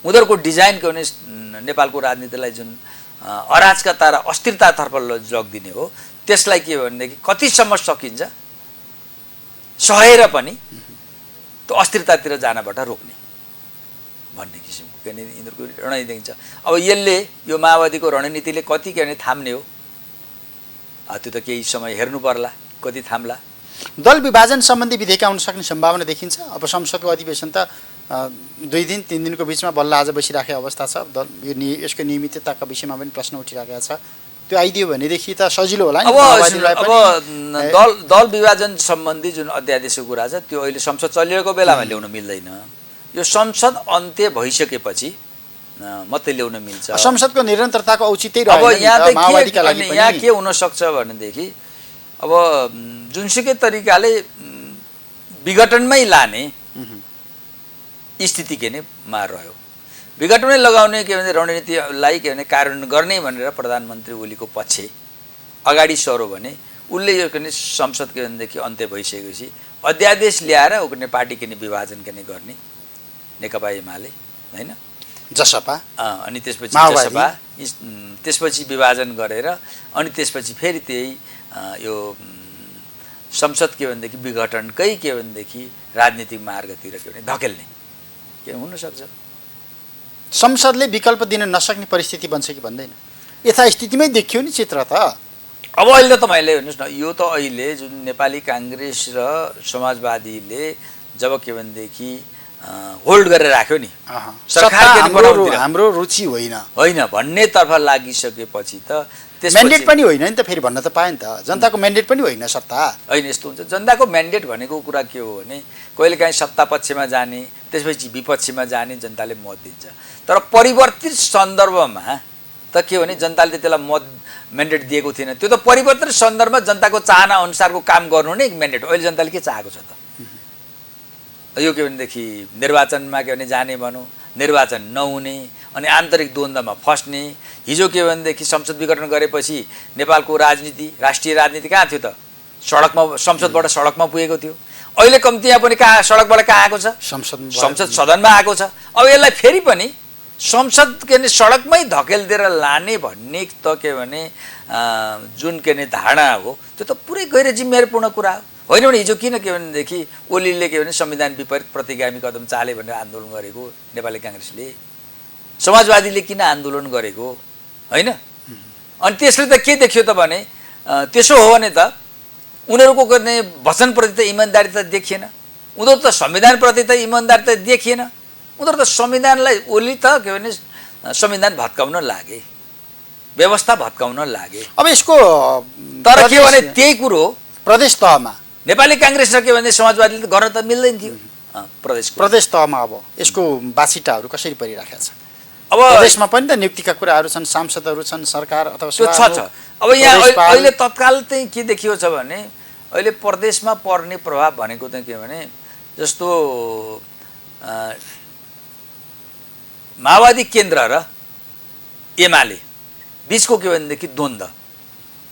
उनीहरूको डिजाइन के भने नेपालको राजनीतिलाई जुन अराजकता र अस्थिरतातर्फ लगिदिने हो, त्यसलाई के भनेदेखि कतिसम्म सकिन्छ सहेर पनि त्यो अस्थिरतातिर जानबाट रोक्ने भन्ने किसिमको के भने यिनीहरूको रणनीति छ। अब यसले यो माओवादीको रणनीतिले कति के भने थाम्ने हो, त्यो त केही समय हेर्नु पर्ला कति थाम्ला। दल विभाजन सम्बन्धी विधेयक आउन सक्ने सम्भावना देखिन्छ। अब संसदको अधिवेशन त 2 दिन 3 दिनको बिचमा बल्ल आज बसिराखेको अवस्था छ। यसको नियमितताका विषयमा पनि प्रश्न उठिरहेको छ। त्यो आइदियो भनेदेखि त सजिलो होला नि। अब दल विभाजन सम्बन्धी जुन अध्यादेशको कुरा छ त्यो अहिले संसद चलिरहेको बेलामा ल्याउन मिल्दैन। यो संसद अन्त्य भइसकेपछि मात्रै ल्याउन मिल्छ। संसदको निरन्तरताको औचित्य अब यहाँ के हुन सक्छ भनेदेखि अब जुनसुकै तरिकाले विघटनमै लाने स्थिति के नै मार रह्यो। विघटनमै लगाउने के भने रणनीतिलाई के भने कार्यान्वयन गर्ने भनेर प्रधानमन्त्री ओलीको पक्ष अगाडि सर्यो भने उसले यो के संसद के भनेदेखि अन्त्य भइसकेपछि अध्यादेश ल्याएर उक्ने पार्टी के विभाजन के गर्ने नेकपा एमाले, हैन? जसपा अनि त्यसपछि जसपा, त्यसपछि विभाजन गरेर अनि त्यसपछि फेरि त्यही यो संसद के भनेदेखि विघटनकै के भनेदेखि राजनीतिक मार्गतिर के भने धकेल्ने के हुन सक्छ। संसदले विकल्प दिन नसक्ने परिस्थिति बन्छ कि भन्दैन? यथास्थितिमै देखियो नि चित्र त। अब अहिले त तपाईँले हेर्नुहोस् न, यो त अहिले जुन नेपाली काङ्ग्रेस र समाजवादीले जब के भनेदेखि होल्ड गरेर राख्यो नि, सरकार हाम्रो रुचि होइन भन्नेतर्फ लागिसकेपछि त म्यान्डेट पनि होइन नि त। फेरि भन्न त पायो नि त, जनताको म्यान्डेट पनि होइन सत्ता। होइन, यस्तो हुन्छ। जनताको म्यान्डेट भनेको कुरा के हो भने कहिलेकाहीँ सत्ता पक्षमा जाने, त्यसपछि विपक्षमा जाने जनताले मत दिन्छ। तर परिवर्तित सन्दर्भमा त के भने जनताले त्यसलाई म्यान्डेट दिएको थिएन। त्यो त परिवर्तित सन्दर्भमा जनताको चाहना अनुसारको काम गर्नु नै म्यान्डेट। अहिले जनताले के चाहेको छ त? यो के भनेदेखि निर्वाचनमा के भने जाने भनौँ, निर्वाचन नहुने अनि आन्तरिक द्वन्द्वमा फस्ने। हिजो के भनेदेखि संसद विघटन गरेपछि नेपालको राजनीति, राष्ट्रिय राजनीति कहाँ थियो त? सडकमा, संसदबाट सडकमा पुगेको थियो। अहिले कम्ती यहाँ पनि कहाँ सडकबाट कहाँ आएको छ? संसद सदनमा आएको छ। अब यसलाई फेरि पनि संसद के भने सडकमै धकेलिदिएर लाने भन्ने त के भने जुन के भने धारणा हो, त्यो त पुरै गैर जिम्मेवारीपूर्ण कुरा हो। होइन भने हिजो किन के भनेदेखि ओलीले के भने संविधान विपरीत प्रतिगामी कदम चाले भनेर आन्दोलन गरेको नेपाली काङ्ग्रेसले, समाजवादीले किन आन्दोलन गरेको, होइन? अनि त्यसले त के देखियो त भने त्यसो हो भने त उनीहरूको गर्ने वचनप्रति त इमान्दारी त देखिएन। उनीहरू त संविधानप्रति त इमान्दार त देखिएन। उनीहरू त संविधानलाई ओली त के भने संविधान भत्काउन लागे, व्यवस्था भत्काउन लागे। अब यसको तर के भने त्यही कुरो प्रदेश तहमा नेपाली काङ्ग्रेस र के भने समाजवादीले त गर्न त मिल्दैन थियो। प्रदेश तहमा अब यसको बासिटाहरू कसरी परिराखेका छन्? अब प्रदेशमा पनि त नियुक्तिका कुराहरू छन्, सांसदहरू छन्, सरकार अथवा त्यो छ। अब यहाँ अहिले तत्काल चाहिँ के देखियो छ भने अहिले प्रदेशमा पर्ने प्रभाव भनेको चाहिँ के भने जस्तो माओवादी केन्द्र र एमाले बिचको के भनेदेखि द्वन्द्व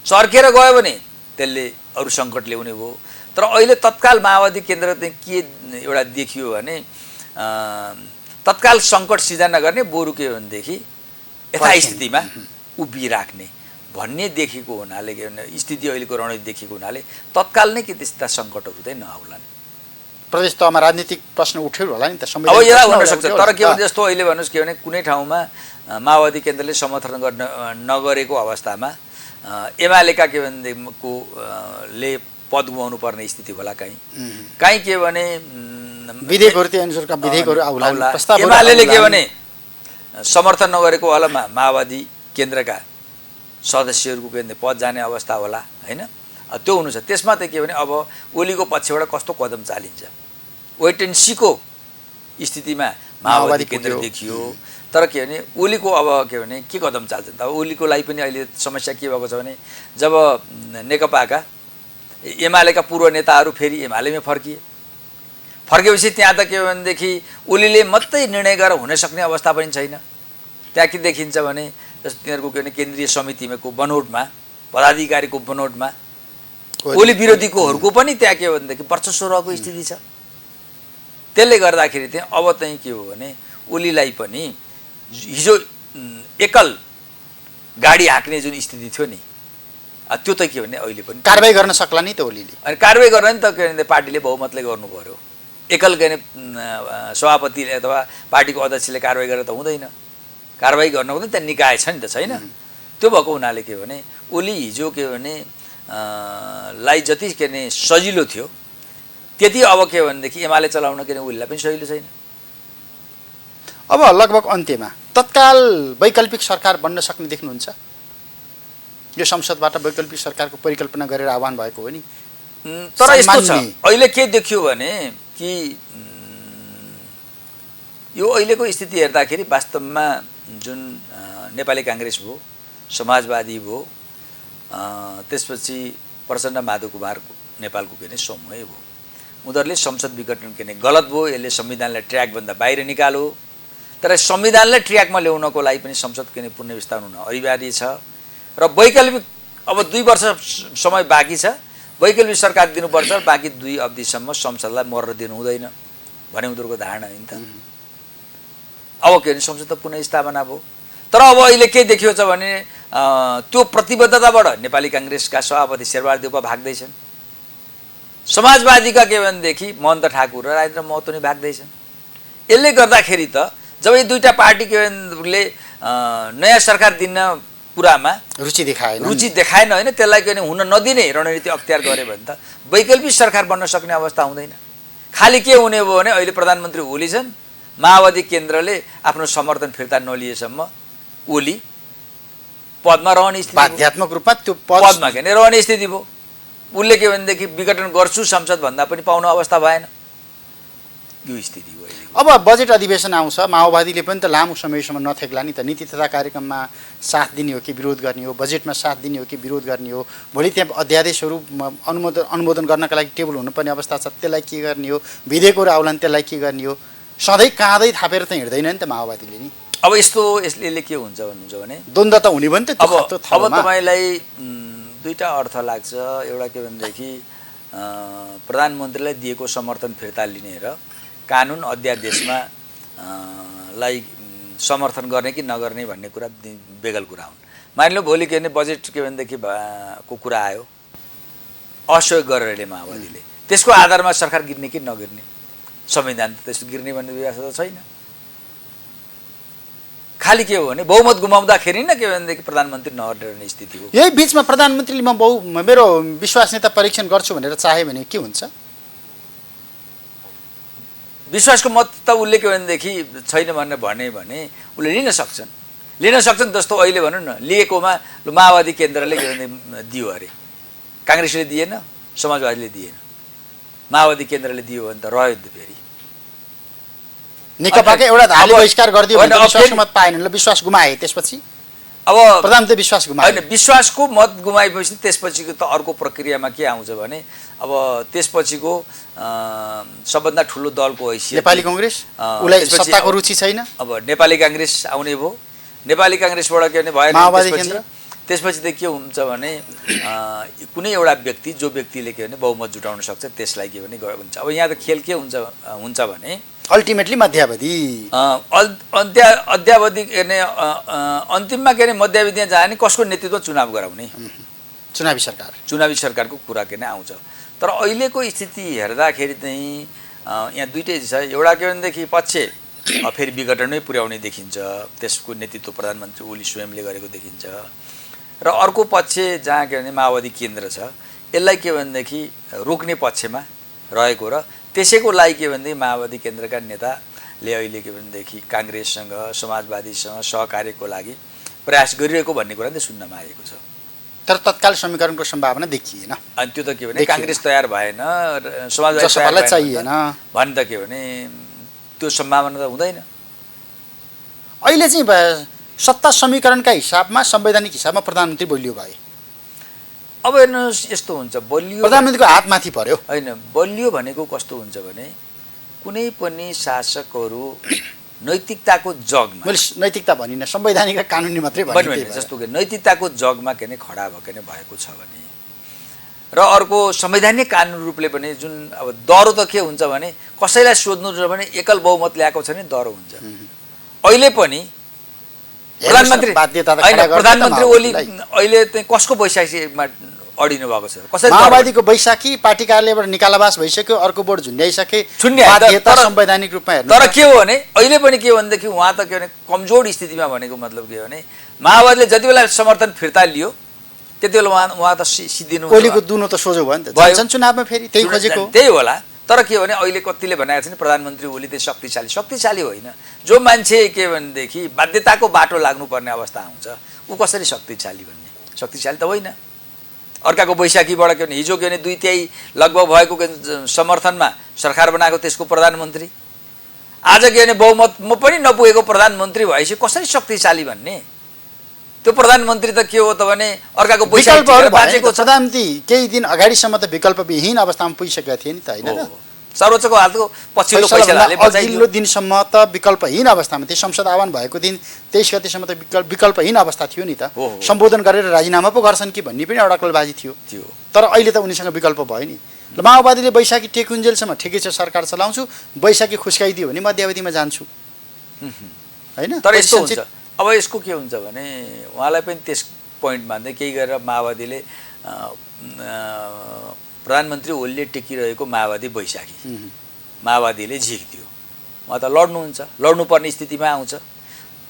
चर्केर गयो भने त्यसले अरू सङ्कट ल्याउने भयो। तर अहिले तत्काल माओवादी केन्द्र चाहिँ के एउटा देखियो भने तत्काल सङ्कट सिर्जना गर्ने बरु के भनेदेखि यथास्थितिमा उभिराख्ने भन्ने देखेको हुनाले के भने स्थिति अहिलेको रणनीति देखेको हुनाले तत्काल नै के त्यस्ता सङ्कटहरू चाहिँ नआउलान्। प्रदेश तहमा राजनीतिक प्रश्न उठ्यो होला नि त, अब यसलाई हुन सक्छ। तर के भने जस्तो अहिले भन्नुहोस् के भने कुनै ठाउँमा माओवादी केन्द्रले समर्थन गर्न नगरेको अवस्थामा एमालेका के भनेदेखिको ले पद गुमाउनु पर्ने स्थिति होला कहीँ के भने विधेयकहरू त्यो अनुसारका विधेयकहरू आउला, एमाले के भने समर्थन नगरेको होला माओवादी केन्द्रका सदस्यहरूको के भने पद जाने अवस्था होला हैन। त्यो हुनु छ। त्यसमा त के भने अब ओलीको पक्षबाट कस्तो कदम चालिन्छ वेट एन्ड सीको स्थितिमा माओवादी केन्द्र देखियो। तर के भने ओलीको अब के भने के कदम चाल्छ त? अब ओलीको लागि पनि अहिले समस्या के भएको छ भने जब नेकपाका एमालेका पूर्व नेताहरू फेरि एमालेमै फर्किएपछि त्यहाँ त के भनेदेखि ओलीले मात्रै निर्णय गरेर हुन सक्ने अवस्था पनि छैन। त्यहाँ के देखिन्छ भने जस्तो तिनीहरूको के भने केन्द्रीय समितिको बनोटमा पदाधिकारीको बनोटमा ओली विरोधीकोहरूको पनि त्यहाँ के भनेदेखि वर्चस्व रहेको स्थिति छ। त्यसले गर्दाखेरि चाहिँ अब चाहिँ के हो भने ओलीलाई पनि हिजो एकल गाडी हाँक्ने जुन स्थिति थियो नि त्यो त के भने अहिले पनि कारबाही गर्न सक्ला नि त ओलीले। अनि कारबाही गर्न नि त के भने पार्टीले बहुमतले गर्नु पर्यो। एकल के भने सभापतिले अथवा पार्टीको अध्यक्षले कारबाही गरेर त हुँदैन। कारबाही गर्नको पनि त्यहाँ निकाय छ नि त, छैन? त्यो भएको हुनाले के भने ओली हिजो के भने लाई जति के भने सजिलो थियो त्यति अब के भनेदेखि एमाले चलाउन के भने ओलीलाई पनि सजिलो छैन। अब लगभग अन्त्यमा तत्काल वैकल्पिक सरकार बन्न सक्ने देख्नुहुन्छ? यो संसदबाट वैकल्पिक सरकारको परिकल्पना गरेर आह्वान भएको हो नि। तर यस्तो छ अहिले के देखियो भने कि यो अहिलेको स्थिति हेर्दाखेरि वास्तवमा जुन नेपाली काङ्ग्रेस भयो, समाजवादी भयो, त्यसपछि प्रचण्ड माधव कुमार नेपालको के भने समूह भयो। उनीहरूले संसद विघटन के भने गलत भयो, यसले संविधानलाई ट्र्याकभन्दा बाहिर निकाल्यो। तर संविधानलाई ट्र्याकमा ल्याउनको लागि पनि संसद के भने पुनर्विस्तार हुन अनिवार्य छ। र वैकल्पिक अब 2 वर्ष समय बाँकी छ, वैकल्पिक सरकार दिनुपर्छ। बाँकी 2 अवधिसम्म संसदलाई मर्न दिनु हुँदैन भने उनीहरूको धारणा हो नि त। अब के भने संसद त पुनः स्थापना भयो। तर अब अहिले के देखियो छ भने त्यो प्रतिबद्धताबाट नेपाली काङ्ग्रेसका सभापति शेरबहादुर देउपा भाग्दैछन्। समाजवादीका के भनेदेखि महन्त ठाकुर र राजेन्द्र महतो नै भाग्दैछन्। यसले गर्दाखेरि त जब यी दुईटा पार्टी के भने नयाँ सरकार दिन कुरामा रुचि देखाएन होइन, त्यसलाई के भने हुन नदिने रणनीति अख्तियार गरे भने त वैकल्पिक सरकार बन्न सक्ने अवस्था हुँदैन। खालि के हुने भयो भने अहिले प्रधानमन्त्री ओली छन्, माओवादी केन्द्रले आफ्नो समर्थन फिर्ता नलिएसम्म ओली पदमा रहने स्थिति, बाध्यात्मक रूपमा त्यो पदमा के भने रहने स्थिति भयो। उसले के भनेदेखि विघटन गर्छु संसद भन्दा पनि पाउने अवस्था भएन। यो स्थिति हो। अब बजेट अधिवेशन आउँछ, माओवादीले पनि त लामो समयसम्म नथेक्ला नि त। नीति तथा कार्यक्रममा साथ दिने हो कि विरोध गर्ने हो, बजेटमा साथ दिने हो कि विरोध गर्ने हो, भोलि त्यहाँ अध्यादेशहरू अनुमोदन गर्नका लागि टेबल हुनुपर्ने अवस्था छ, त्यसलाई के गर्ने हो, विधेयकहरू आउलान् त्यसलाई के गर्ने हो। सधैँ काँदै थापेर त हिँड्दैन नि त माओवादीले नि। अब यसले के हुन्छ भन्नुहुन्छ भने द्वन्द्व त हुने भयो नि त। अब तपाईँलाई दुईटा अर्थ लाग्छ। एउटा के भनेदेखि प्रधानमन्त्रीलाई दिएको समर्थन फिर्ता लिने र कानुन अध्यादेशमा लाई समर्थन गर्ने कि नगर्ने भन्ने कुरा बेगल कुरा हुन्। मानिलो भोलि के भने बजेट के भनेदेखि को कुरा आयो, असहयोग गरेर माओवादीले, त्यसको आधारमा सरकार गिर्ने कि नगिर्ने, संविधान त त्यस्तो गिर्ने भन्ने व्यवस्था त छैन। खालि के हो भने बहुमत गुमाउँदाखेरि न के भनेदेखि प्रधानमन्त्री नहटिने स्थिति हो। यही बिचमा प्रधानमन्त्रीले मेरो विश्वासनीयता परीक्षण गर्छु भनेर चाहे भने के हुन्छ? विश्वासको मत त उसले के भनेदेखि छैन भनेर भने उसले लिन सक्छन् जस्तो अहिले भनौँ न लिएकोमा माओवादी केन्द्रले के भने दियो अरे, काङ्ग्रेसले दिएन, समाजवादीले दिएन, माओवादी केन्द्रले दियो भने त रह्यो नि त फेरि। नेकपाकै एउटा धारले बहिष्कार गरिदियो भने विश्वासको मत पाएन, ल विश्वास गुमाए, त्यसपछि अब प्रधानमन्त्री विश्वास गुमाए। होइन, विश्वासको मत गुमाएपछि त्यसपछिको त अर्को प्रक्रियामा के आउँछ भने अब त्यसपछिको सबभन्दा ठुलो दलको हैसियत नेपाली कङ्ग्रेस उसलाई सत्ताको रुचि छैन, अब नेपाली काङ्ग्रेस आउने भयो, नेपाली काङ्ग्रेसबाट के भने भएन, माओवादी केन्द्र त्यसपछि त के हुन्छ भने कुनै एउटा व्यक्ति जो व्यक्तिले के भने बहुमत जुटाउन सक्छ त्यसलाई के भने हुन्छ। अब यहाँ त खेल के हुन्छ भने अल्टिमेटली मध्यावधि अद्यावधि के भने अन्तिममा के भने मध्यावधि जाने कसको नेतृत्व चुनाव गराउने, चुनावी सरकारको कुरा के नै आउँछ। तर अहिलेको स्थिति हेर्दाखेरि चाहिँ यहाँ दुइटै छ, एउटा के भनेदेखि पक्ष फेरि विघटनमै पुर्याउने देखिन्छ, त्यसको नेतृत्व प्रधानमन्त्री ओली स्वयंले गरेको देखिन्छ, र अर्को पक्ष जहाँ के भने माओवादी केन्द्र छ यसलाई के भनेदेखि रोक्ने पक्षमा रहेको, र त्यसैको लागि के भनेदेखि माओवादी केन्द्रका नेताले अहिले के भनेदेखि काङ्ग्रेससँग समाजवादीसँग सहकार्यको लागि प्रयास गरिरहेको भन्ने कुरा त सुन्नमा आएको छ। तर तत्काल समीकरणको सम्भावना देखिएन। अनि त्यो त के भने काङ्ग्रेस तयार भएन, समाजवादी तयार चाहिएन भने त के भने त्यो सम्भावना त हुँदैन। अहिले चाहिँ सत्ता समीकरणका हिसाबमा संवैधानिक हिसाबमा प्रधानमन्त्री बलियो भए, अब हेर्नुहोस् यस्तो हुन्छ, बलियो प्रधानमन्त्रीको हात माथि पर्यो होइन। बलियो भनेको कस्तो हुन्छ भने कुनै पनि शासकहरू नैतिकताको जगमा, मैले नैतिकता भनिनँ, संवैधानिक र कानुनी मात्रै भने जस्तो कि नैतिकताको जगमा के नै खडा भएको भएको छ भने, र अर्को संवैधानिक कानुन रूपले पनि जुन अब डरो त के हुन्छ भने कसैलाई सोध्नु छ भने एकल बहुमत ल्याएको छ भने डरो हुन्छ। अहिले पनि प्रधानमन्त्री ओली अहिले चाहिँ कसको बैशाखीमा अडिनु भएको छ, कसैले माओवादीको बैशाखी पार्टी कार्यालयबाट निकालावास भइसक्यो, अर्को बोर्ड झुन्ड्याइसके, संवैधानिक रूपमा हेर्नु। तर के हो भने अहिले पनि के भनेदेखि उहाँ त के भने कमजोर स्थितिमा भनेको मतलब के भने माओवादीले जति बेला समर्थन फिर्ता लियो त्यति बेला उहाँ त सिद्धिनु, ओलीको दुनो त सोझो भयो नि त, जान्छन् चुनावमा फेरि त्यही खोजेको, त्यही होला। तर के भने अहिले कतिले भनेको छ नि प्रधानमन्त्री ओली चाहिँ शक्तिशाली होइन, जो मान्छे के भनेदेखि बाध्यताको बाटो लाग्नुपर्ने अवस्था आउँछ ऊ कसरी शक्तिशाली भन्ने, शक्तिशाली त होइन। अर्काको बैशाखीबाट के भने हिजो के भने 2/3 लगभग भएको समर्थनमा सरकार बनाएको त्यसको प्रधानमन्त्री आज के भने बहुमत म पनि नपुगेको प्रधानमन्त्री भएपछि कसरी शक्तिशाली भन्ने, त्यो प्रधानमन्त्री त के हो त भने अर्काको विकल्पहरू बाँचेको छ। प्रधानमन्त्री केही दिन अगाडिसम्म त विकल्पविहीन अवस्थामा पुगिसकेका थिए नि त, होइन र? सर्वोच्चको हालको पछिल्लो फैसलाले अघिल्लो दिनसम्म त विकल्पहीन अवस्थामा थियो, संसद आह्वान भएको दिन 23 गतेसम्म त विकल्पहीन अवस्था थियो नि त, सम्बोधन गरेर राजीनामा पो गर्छन् कि भन्ने पनि एउटा अडकलबाजी थियो। तर अहिले त उनीसँग विकल्प भयो नि। ल माओवादीले बैशाखी टेकुन्जेलसम्म ठिकै छ सरकार चलाउँछु, बैशाखी खुस्काइदियो भने मध्यावधिमा जान्छु, होइन? तर यस्तो हुन्छ, अब यसको के हुन्छ भने उहाँलाई पनि त्यस पोइन्ट मान्दै केही गरेर माओवादीले प्रधानमन्त्री ओलीले टेकिरहेको माओवादी बैशाखी माओवादीले झिक्दियो, उहाँ त लड्नुपर्ने स्थितिमा आउँछ।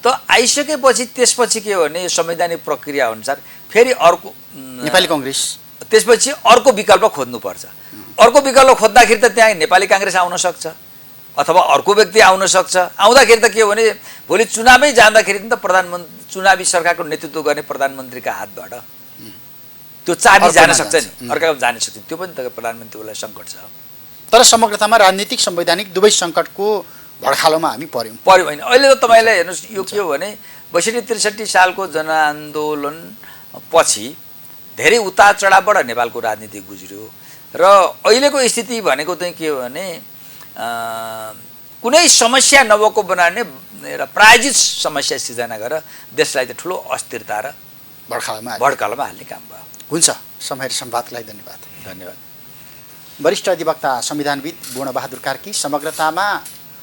त आइसकेपछि त्यसपछि के हो भने संवैधानिक प्रक्रिया अनुसार फेरि अर्को नेपाली कङ्ग्रेस त्यसपछि अर्को विकल्प खोज्नुपर्छ। अर्को विकल्प खोज्दाखेरि त त्यहाँ नेपाली काङ्ग्रेस आउन सक्छ अथवा अर्को व्यक्ति आउन सक्छ। आउँदाखेरि त के हो भने भोलि चुनावै जाँदाखेरि त प्रधानमन्त्री चुनावी सरकारको नेतृत्व गर्ने प्रधानमन्त्रीका हातबाट त्यो चाबी जान सक्छ नि, अर्काको जान सक्छ, त्यो पनि त प्रधानमन्त्रीलाई सङ्कट छ। तर समग्रतामा राजनीतिक संवैधानिक दुवै सङ्कटको भड्खालोमा हामी पर्यौँ होइन। अहिले त तपाईँलाई हेर्नुहोस् यो के हो भने 62-63 सालको जनआन्दोलन पछि धेरै उतार चढावबाट नेपालको राजनीति गुज्रियो, र अहिलेको स्थिति भनेको चाहिँ के हो भने कुनै समस्या नभएको बनाउने र प्रायोजित समस्या सिर्जना गरेर देशलाई चाहिँ ठुलो अस्थिरता र भड्कालोमा हाल्ने काम भयो। हुन्छ, समय र संवादलाई धन्यवाद। वरिष्ठ अधिवक्ता संविधानविद पूर्णबहादुर कार्की, समग्रतामा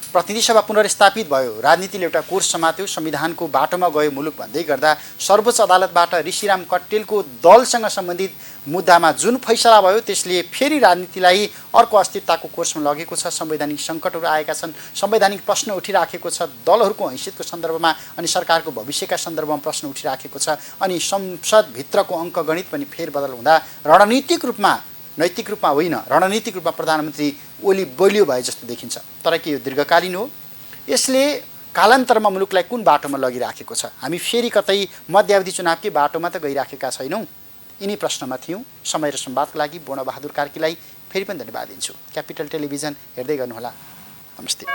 प्रतिनिधि सभा पुनर्स्थापित भयो, राजनीतिले एउटा कोर्स समात्यो, संविधानको बाटोमा गयो मुलुक भन्दै गर्दा सर्वोच्च अदालतबाट ऋषिराम कट्टेलको दलसँग सम्बन्धित मुद्दामा जुन फैसला भयो त्यसले फेरि राजनीतिलाई अर्को अस्थिरताको कोर्समा लगेको छ। संवैधानिक सङ्कटहरू आएका छन्, संवैधानिक प्रश्न उठिराखेको छ, दलहरूको हैसियतको सन्दर्भमा अनि सरकारको भविष्यका सन्दर्भमा प्रश्न उठिराखेको छ, अनि संसदभित्रको अङ्कगणित पनि फेरबदल हुँदा रणनीतिक रूपमा नैतिक रूपमा होइन रणनीतिक रूपमा प्रधानमन्त्री ओली बलियो भए जस्तो देखिन्छ। तर के यो दीर्घकालीन हो? यसले कालान्तरमा मुलुकलाई कुन बाटोमा लगिराखेको छ? हामी फेरि कतै मध्यावधि चुनावकै बाटोमा त गइराखेका छैनौँ? यिनी प्रश्नमा थियौँ। समय र संवादको लागि पूर्णबहादुर कार्कीलाई फेरि पनि धन्यवाद दिन्छु। क्यापिटल टेलिभिजन हेर्दै गर्नुहोला। नमस्ते।